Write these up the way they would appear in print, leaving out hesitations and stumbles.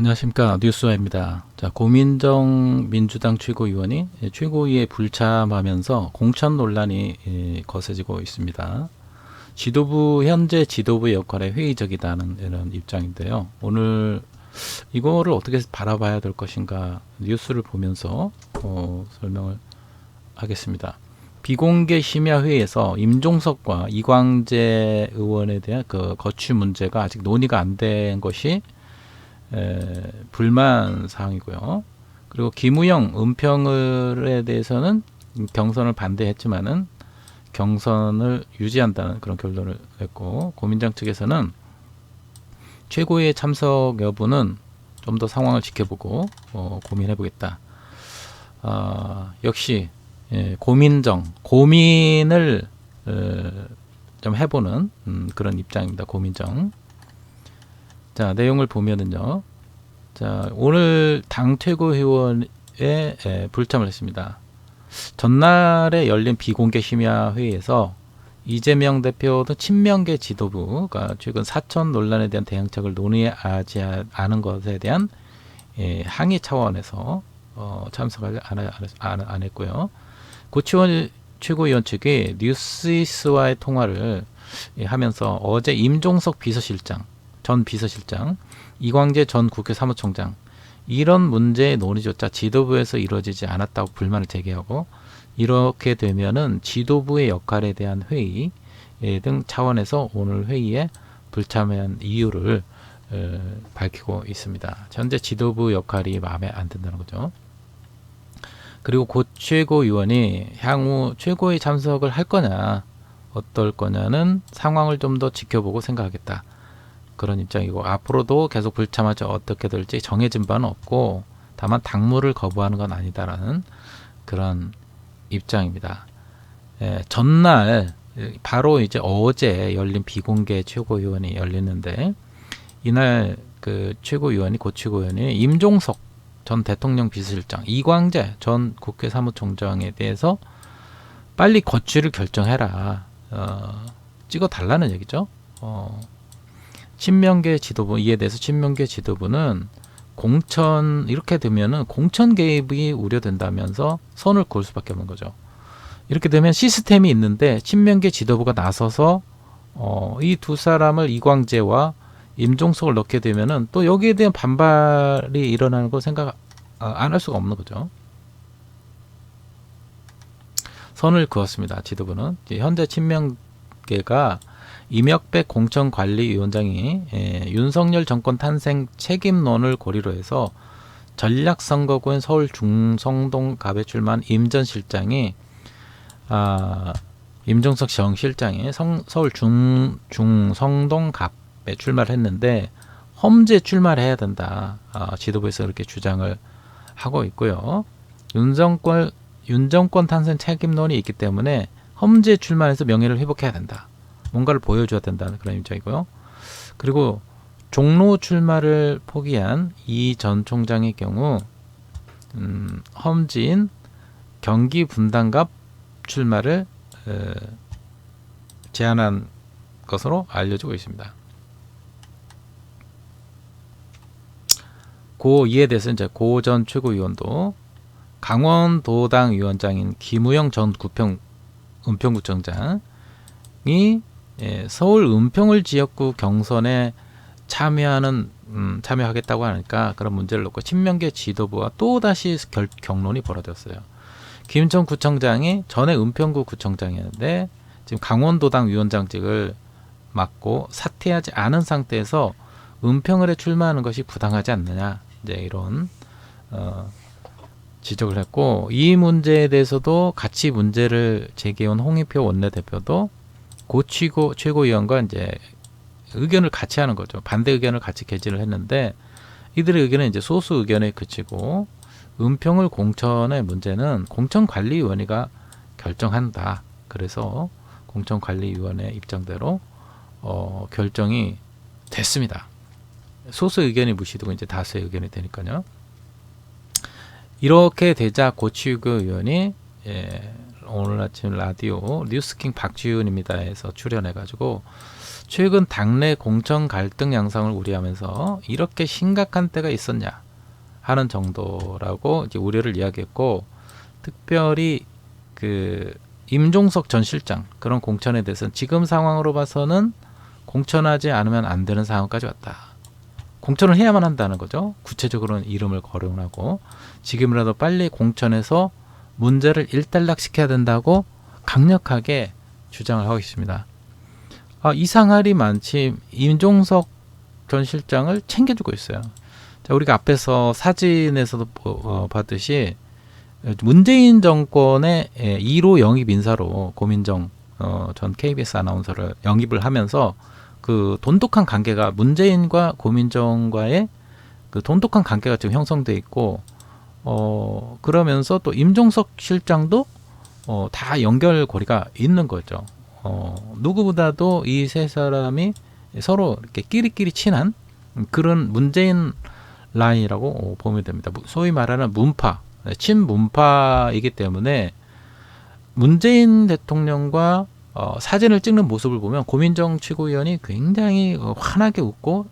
안녕하십니까, 뉴스와입니다. 자, 고민정 민주당 최고위원이 최고위에 불참하면서 공천 논란이 거세지고 있습니다. 현재 지도부 역할에 회의적이다는 이런 입장인데요. 오늘 이거를 어떻게 바라봐야 될 것인가 뉴스를 보면서 설명을 하겠습니다. 비공개 심야회의에서 임종석과 이광재 의원에 대한 그 거취 문제가 아직 논의가 안 된 것이 불만 사항이고요. 그리고 김우영 은평을에 대해서는 경선을 반대했지만은 경선을 유지한다는 그런 결론을 냈고, 고민장 측에서는 최고위의 참석 여부는 좀 더 상황을 지켜보고 고민해보겠다. 역시 고민을 좀 해보는 그런 입장입니다. 고민정. 자, 내용을 보면은요. 자, 오늘 당 최고위원회 불참을 했습니다. 전날에 열린 비공개 심야 회의에서 이재명 대표 등 친명계 지도부가 최근 사천 논란에 대한 대응책을 논의하지 않은 것에 대한 항의 차원에서 참석을 안 했고요. 고치원 최고위원 측이 뉴스이스와의 통화를 하면서 어제 임종석 전 비서실장, 이광재 전 국회 사무총장 이런 문제의 논의조차 지도부에서 이루어지지 않았다고 불만을 제기하고, 이렇게 되면은 지도부의 역할에 대한 회의 등 차원에서 오늘 회의에 불참한 이유를 밝히고 있습니다. 현재 지도부 역할이 마음에 안 든다는 거죠. 그리고 고 최고위원이 향후 최고위 참석을 할 거냐 어떨 거냐는 상황을 좀 더 지켜보고 생각하겠다, 그런 입장이고, 앞으로도 계속 불참하죠. 어떻게 될지 정해진 바는 없고 다만 당무를 거부하는 건 아니다라는 그런 입장입니다. 전날 바로 이제 어제 열린 비공개 최고위원이 열리는데, 이날 그 최고위원이 고 최고위원이 임종석 전 대통령 비서실장, 이광재 전 국회 사무총장에 대해서 빨리 거취를 결정해라, 찍어 달라는 얘기죠. 친명계 지도부, 이에 대해서 친명계 지도부는 이렇게 되면은 공천 개입이 우려된다면서 선을 그을 수밖에 없는 거죠. 이렇게 되면 시스템이 있는데 친명계 지도부가 나서서 이 두 사람을, 이광재와 임종석을 넣게 되면은 또 여기에 대한 반발이 일어나는 걸 생각 안 할 수가 없는 거죠. 선을 그었습니다. 지도부는 현재 친명계가 이명백 공천관리위원장이 윤석열 정권 탄생 책임론을 고리로 해서 전략선거구인 서울 중성동갑에 출마한 임 전 실장이 임종석 전 실장이 서울 중성동갑에 출마를 했는데 험지에 출마를 해야 된다, 지도부에서 그렇게 주장을 하고 있고요. 윤 정권 탄생 책임론이 있기 때문에 험지에 출마해서 명예를 회복해야 된다, 뭔가를 보여줘야 된다는 그런 입장이고요. 그리고 종로 출마를 포기한 이 전 총장의 경우 험지인 경기 분당갑 출마를 제안한 것으로 알려지고 있습니다. 이에 대해서 이제 고 전 최고위원도 강원도당 위원장인 김우영 전 은평구청장이 서울 은평을 지역구 경선에 참여하겠다고 하니까 그런 문제를 놓고 친명계 지도부와 또다시 격론이 벌어졌어요. 김 전 구청장이 전에 은평구 구청장이었는데 지금 강원도당 위원장직을 맡고 사퇴하지 않은 상태에서 은평을에 출마하는 것이 부당하지 않느냐, 이제 이런 지적을 했고, 이 문제에 대해서도 같이 문제를 제기해온 홍익표 원내대표도 고치고 최고위원과 이제 의견을 같이 하는 거죠. 반대 의견을 같이 개진을 했는데, 이들의 의견은 이제 소수 의견에 그치고, 은평을 공천의 문제는 공천관리위원회가 결정한다. 그래서 공천관리위원회 입장대로 결정이 됐습니다. 소수 의견이 무시되고 이제 다수의 의견이 되니까요. 이렇게 되자 고치구 의원이 오늘 아침 라디오 뉴스킹 박지훈입니다에서 출연해가지고 최근 당내 공천 갈등 양상을 우려하면서 이렇게 심각한 때가 있었냐 하는 정도라고 이제 우려를 이야기했고, 특별히 그 임종석 전 실장 그런 공천에 대해서는 지금 상황으로 봐서는 공천하지 않으면 안 되는 상황까지 왔다. 공천을 해야만 한다는 거죠. 구체적으로는 이름을 거론하고 지금이라도 빨리 공천해서 문제를 일단락시켜야 된다고 강력하게 주장을 하고 있습니다. 이상할이 많지 임종석 전 실장을 챙겨주고 있어요. 자, 우리가 앞에서 사진에서도 봤듯이 문재인 정권의 1호 영입 인사로 고민정 전 KBS 아나운서를 영입을 하면서 그 돈독한 관계가 문재인과 고민정과의 그 돈독한 관계가 지금 형성돼 있고, 그러면서 또 임종석 실장도 다 연결고리가 있는 거죠. 누구보다도 이 세 사람이 서로 이렇게 끼리끼리 친한 그런 문재인 라인이라고 보면 됩니다. 소위 말하는 문파, 친문파이기 때문에 문재인 대통령과 사진을 찍는 모습을 보면 고민정 최고위원이 굉장히 환하게 웃고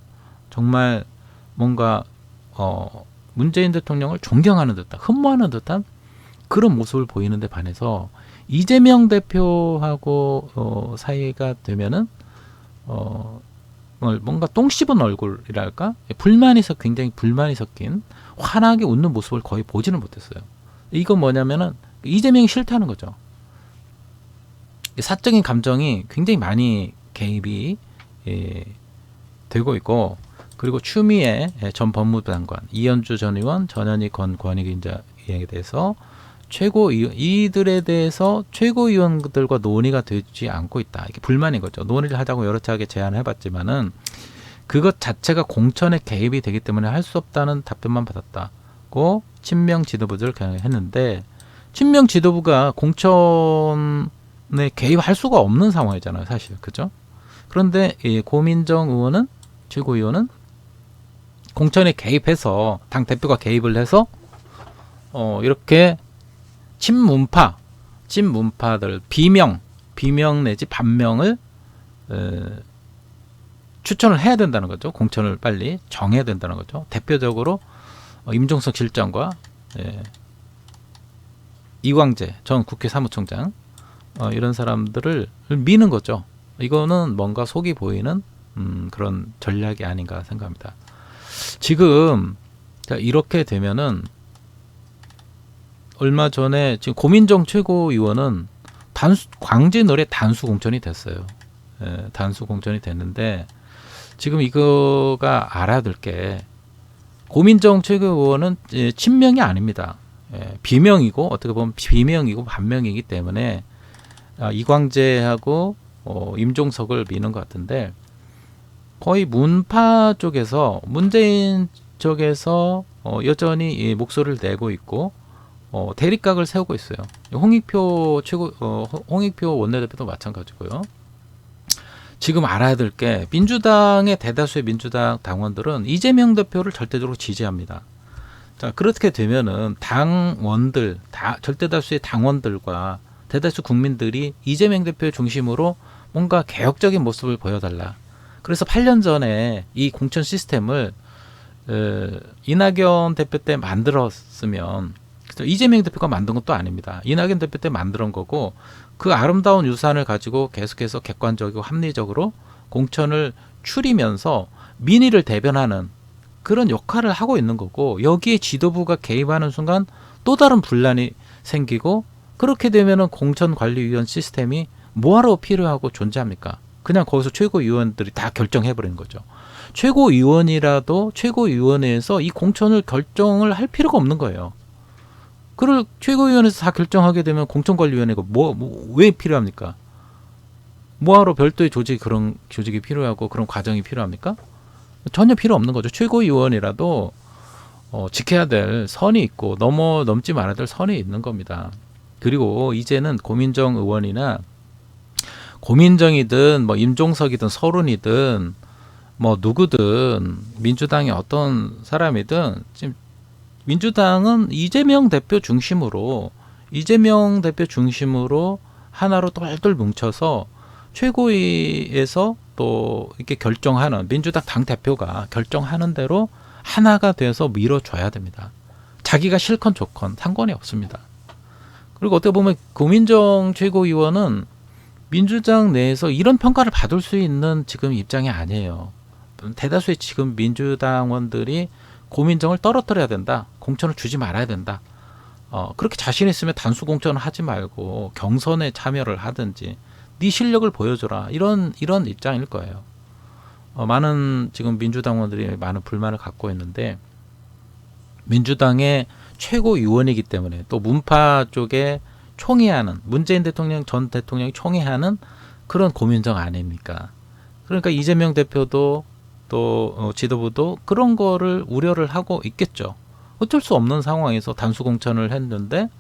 정말 뭔가 문재인 대통령을 존경하는 듯한, 흠모하는 듯한 그런 모습을 보이는데 반해서 이재명 대표하고 사이가 되면은 뭔가 똥 씹은 얼굴이랄까, 굉장히 불만이 섞인 환하게 웃는 모습을 거의 보지는 못했어요. 이건 뭐냐면은 이재명이 싫다는 거죠. 사적인 감정이 굉장히 많이 개입이 되고 있고, 그리고 추미애 전 법무부 장관, 이현주 전 의원, 전현희 건 권익위원장에 대해서 이들에 대해서 최고위원들과 논의가 되지 않고 있다. 이게 불만인 거죠. 논의를 하자고 여러 차례 제안을 해봤지만은 그것 자체가 공천에 개입이 되기 때문에 할 수 없다는 답변만 받았다고 친명 지도부들을 경영했는데, 친명 지도부가 공천에 개입할 수가 없는 상황이잖아요, 사실. 그죠? 그런데 고민정 의원은, 최고위원은 공천에 개입해서 당 대표가 개입을 해서 이렇게 친문파들 비명 내지 반명을 추천을 해야 된다는 거죠. 공천을 빨리 정해야 된다는 거죠. 대표적으로 임종석 실장과 이광재 전 국회 사무총장, 이런 사람들을 미는 거죠. 이거는 뭔가 속이 보이는 그런 전략이 아닌가 생각합니다. 지금 이렇게 되면은 얼마 전에 지금 고민정 최고위원은 광진을에 단수 공천이 됐어요. 단수 공천이 됐는데, 지금 이거가 알아야 될 게, 고민정 최고위원은 친명이 아닙니다. 비명이고, 어떻게 보면 비명이고 반명이기 때문에 이광재하고 임종석을 미는 것 같은데, 거의 문파 쪽에서 문재인 쪽에서 여전히 목소리를 내고 있고 대립각을 세우고 있어요. 홍익표 원내대표도 마찬가지고요. 지금 알아야 될 게, 민주당의 대다수의 민주당 당원들은 이재명 대표를 절대적으로 지지합니다. 자, 그렇게 되면은 당원들, 절대다수의 당원들과 대다수 국민들이 이재명 대표 중심으로 뭔가 개혁적인 모습을 보여달라. 그래서 8년 전에 이 공천 시스템을 이낙연 대표 때 만들었으면, 이재명 대표가 만든 것도 아닙니다. 이낙연 대표 때 만든 거고, 그 아름다운 유산을 가지고 계속해서 객관적이고 합리적으로 공천을 추리면서 민의를 대변하는 그런 역할을 하고 있는 거고, 여기에 지도부가 개입하는 순간 또 다른 분란이 생기고, 그렇게 되면은 공천관리위원 시스템이 뭐하러 필요하고 존재합니까? 그냥 거기서 최고위원들이 다 결정해버리는 거죠. 최고위원이라도 최고위원회에서 이 공천을 결정을 할 필요가 없는 거예요. 그걸 최고위원회에서 다 결정하게 되면 공천관리위원회가 왜 필요합니까? 뭐하러 별도의 그런 조직이 필요하고 그런 과정이 필요합니까? 전혀 필요 없는 거죠. 최고위원이라도 지켜야 될 선이 있고 넘지 말아야 될 선이 있는 겁니다. 그리고 이제는 고민정 의원이나 고민정이든 임종석이든 서른이든 누구든 민주당의 어떤 사람이든 지금 민주당은 이재명 대표 중심으로 하나로 똘똘 뭉쳐서 최고위에서 또 이렇게 결정하는 민주당 당 대표가 결정하는 대로 하나가 돼서 밀어줘야 됩니다. 자기가 싫건 좋건 상관이 없습니다. 그리고 어떻게 보면 고민정 최고위원은 민주당 내에서 이런 평가를 받을 수 있는 지금 입장이 아니에요. 대다수의 지금 민주당원들이 고민정을 떨어뜨려야 된다. 공천을 주지 말아야 된다. 그렇게 자신 있으면 단수 공천을 하지 말고 경선에 참여를 하든지 네 실력을 보여줘라. 이런 입장일 거예요. 많은 지금 민주당원들이 많은 불만을 갖고 있는데 민주당의 최고위원이기 때문에 또 문파 쪽에 총애하는 문재인 대통령 전 대통령이 총애하는 그런 고민정 아닙니까? 그러니까 이재명 대표도 또 지도부도 그런 거를 우려를 하고 있겠죠. 어쩔 수 없는 상황에서 단수 공천을 했는데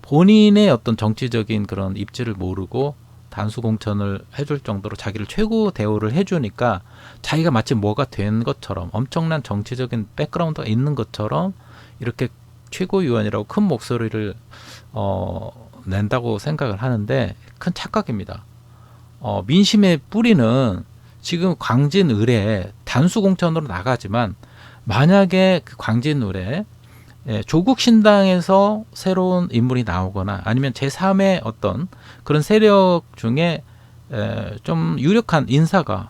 본인의 어떤 정치적인 그런 입지를 모르고 단수 공천을 해줄 정도로 자기를 최고 대우를 해주니까 자기가 마치 뭐가 된 것처럼 엄청난 정치적인 백그라운드가 있는 것처럼 이렇게 최고위원이라고 큰 목소리를 낸다고 생각을 하는데 큰 착각입니다. 민심의 뿌리는 지금 광진 의뢰 단수 공천으로 나가지만 만약에 그 광진 의뢰 조국 신당에서 새로운 인물이 나오거나 아니면 제3의 어떤 그런 세력 중에 좀 유력한 인사가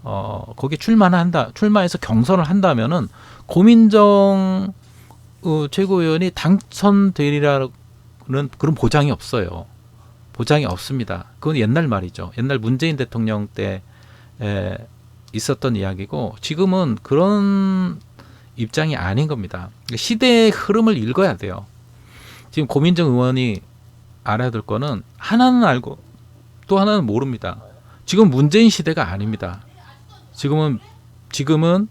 거기에 출마해서 경선을 한다면은 고민정 최고위원이 당선되리라는 그런 보장이 없어요. 보장이 없습니다. 그건 옛날 말이죠. 옛날 문재인 대통령 때 있었던 이야기고 지금은 그런 입장이 아닌 겁니다. 시대의 흐름을 읽어야 돼요. 지금 고민정 의원이 알아야 될 거는 하나는 알고 또 하나는 모릅니다. 지금 문재인 시대가 아닙니다. 지금은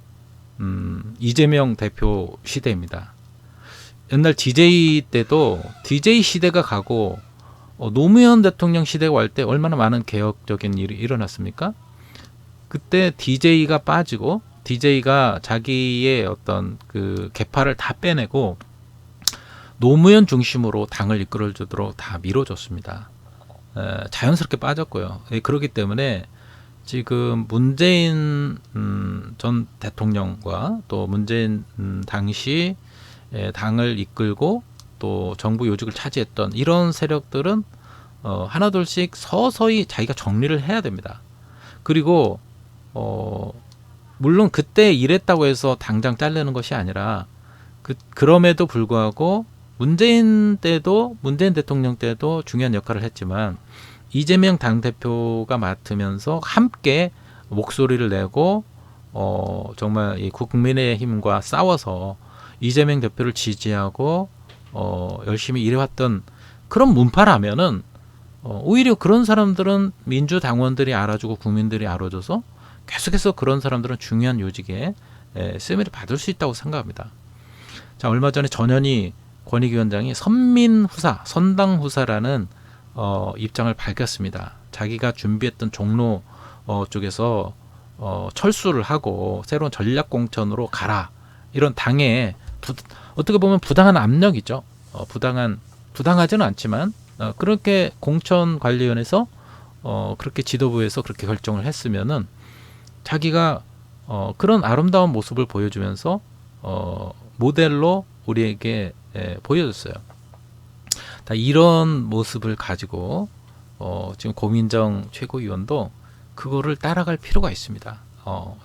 이재명 대표 시대입니다. 옛날 DJ 때도 DJ 시대가 가고 노무현 대통령 시대가 올 때 얼마나 많은 개혁적인 일이 일어났습니까? 그때 DJ가 빠지고 DJ가 자기의 어떤 그 계파를 다 빼내고 노무현 중심으로 당을 이끌어주도록 다 밀어줬습니다. 자연스럽게 빠졌고요. 그렇기 때문에 지금 문재인 전 대통령과 또 문재인 당시 당을 이끌고 또 정부 요직을 차지했던 이런 세력들은 하나둘씩 서서히 자기가 정리를 해야 됩니다. 그리고 물론 그때 이랬다고 해서 당장 자르는 것이 아니라 그럼에도 불구하고 문재인 대통령 때도 중요한 역할을 했지만 이재명 당대표가 맡으면서 함께 목소리를 내고 정말 이 국민의힘과 싸워서 이재명 대표를 지지하고 열심히 일해왔던 그런 문파라면은 오히려 그런 사람들은 민주당원들이 알아주고 국민들이 알아줘서 계속해서 그런 사람들은 중요한 요직에 세미를 받을 수 있다고 생각합니다. 자, 얼마 전에 전현희 권익위원장이 선민후사, 선당후사라는 입장을 밝혔습니다. 자기가 준비했던 종로 쪽에서 철수를 하고 새로운 전략공천으로 가라. 이런 당에 어떻게 보면 부당한 압력이죠. 부당하지는 않지만 그렇게 공천관리위원회에서 그렇게 지도부에서 그렇게 결정을 했으면은 자기가 그런 아름다운 모습을 보여주면서 모델로 우리에게 보여줬어요. 다 이런 모습을 가지고 지금 고민정 최고위원도 그거를 따라갈 필요가 있습니다.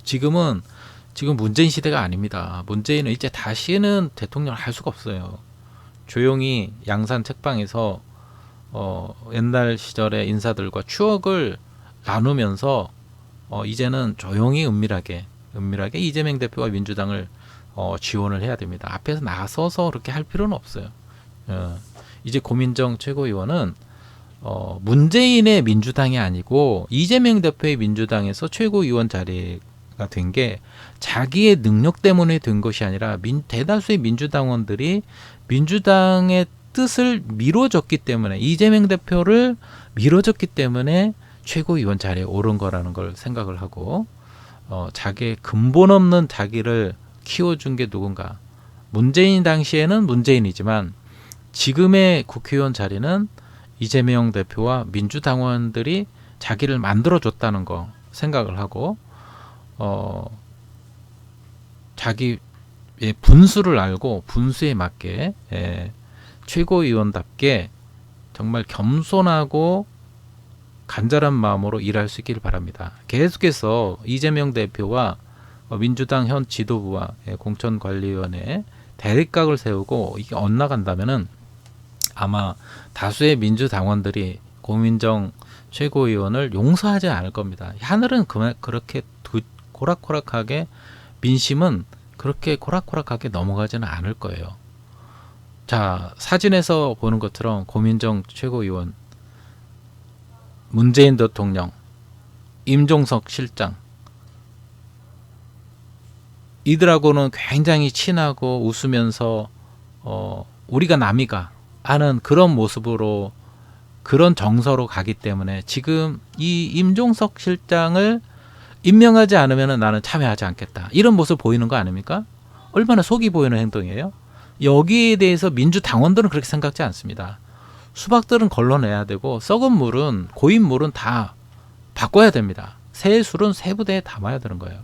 지금 문재인 시대가 아닙니다. 문재인은 이제 다시는 대통령을 할 수가 없어요. 조용히 양산 책방에서 옛날 시절의 인사들과 추억을 나누면서 이제는 조용히 은밀하게 이재명 대표와 민주당을 지원을 해야 됩니다. 앞에서 나서서 그렇게 할 필요는 없어요. 이제 고민정 최고위원은 문재인의 민주당이 아니고 이재명 대표의 민주당에서 최고위원 자리가 된 게 자기의 능력 때문에 된 것이 아니라 대다수의 민주당원들이 민주당의 뜻을 미뤄줬기 때문에 이재명 대표를 미뤄줬기 때문에 최고위원 자리에 오른 거라는 걸 생각을 하고 자기의 근본 없는 자기를 키워준 게 누군가. 문재인 당시에는 문재인이지만 지금의 국회의원 자리는 이재명 대표와 민주당원들이 자기를 만들어줬다는 거 생각을 하고 자기의 분수를 알고 분수에 맞게 최고위원답게 정말 겸손하고 간절한 마음으로 일할 수 있기를 바랍니다. 계속해서 이재명 대표와 민주당 현 지도부와 공천관리위원회 대립각을 세우고 이게 엇나간다면은 아마 다수의 민주당원들이 고민정 최고위원을 용서하지 않을 겁니다. 하늘은 그렇게 고락고락하게, 민심은 그렇게 고락고락하게 넘어가지는 않을 거예요. 자, 사진에서 보는 것처럼 고민정 최고위원, 문재인 대통령, 임종석 실장, 이들하고는 굉장히 친하고 웃으면서 우리가 남이가 하는 그런 모습으로, 그런 정서로 가기 때문에 지금 이 임종석 실장을 임명하지 않으면 나는 참여하지 않겠다, 이런 모습 보이는 거 아닙니까? 얼마나 속이 보이는 행동이에요. 여기에 대해서 민주당원들은 그렇게 생각지 않습니다. 수박들은 걸러내야 되고 썩은 물은, 고인 물은 다 바꿔야 됩니다. 새 술은 새 부대에 담아야 되는 거예요.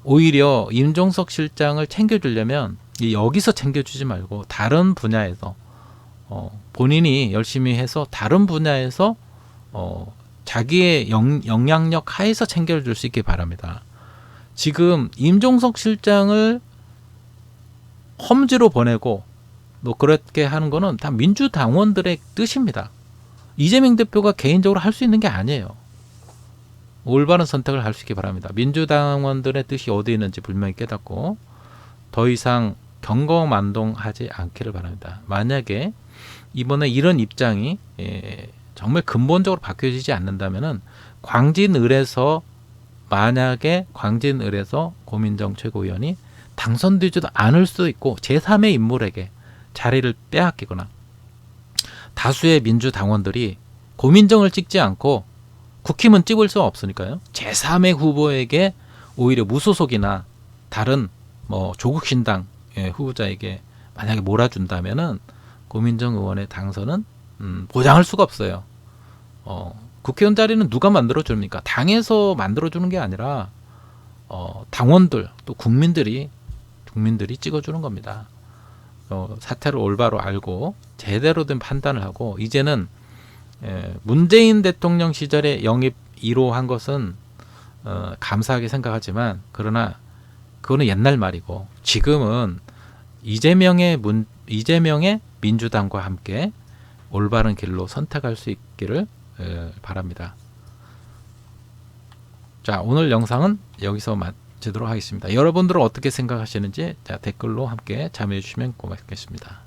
오히려 임종석 실장을 챙겨주려면 여기서 챙겨주지 말고 다른 분야에서 본인이 열심히 해서 다른 분야에서 자기의 영향력 하에서 챙겨줄 수 있게 바랍니다. 지금 임종석 실장을 험지로 보내고 또 그렇게 하는 거는 다 민주당원들의 뜻입니다. 이재명 대표가 개인적으로 할 수 있는 게 아니에요. 올바른 선택을 할 수 있기 바랍니다. 민주당원들의 뜻이 어디 있는지 분명히 깨닫고 더 이상 경거만동하지 않기를 바랍니다. 만약에 이번에 이런 입장이 정말 근본적으로 바뀌어지지 않는다면은 만약에 광진을에서 고민정 최고위원이 당선되지도 않을 수도 있고 제3의 인물에게 자리를 빼앗기거나, 다수의 민주당원들이 고민정을 찍지 않고 국힘은 찍을 수 없으니까요, 제3의 후보에게 오히려 무소속이나 다른 조국 신당 후보자에게 만약에 몰아준다면은 고민정 의원의 당선은 보장할 수가 없어요. 국회의원 자리는 누가 만들어줍니까? 당에서 만들어주는 게 아니라 당원들, 또 국민들이 찍어주는 겁니다. 사태를 올바로 알고 제대로 된 판단을 하고, 이제는 문재인 대통령 시절에 영입 1호 한 것은 감사하게 생각하지만, 그러나 그거는 옛날 말이고 지금은 이재명의 민주당과 함께 올바른 길로 선택할 수 있기를 바랍니다. 자, 오늘 영상은 여기서 마치도록 하겠습니다. 여러분들은 어떻게 생각하시는지 댓글로 함께 참여해 주시면 고맙겠습니다.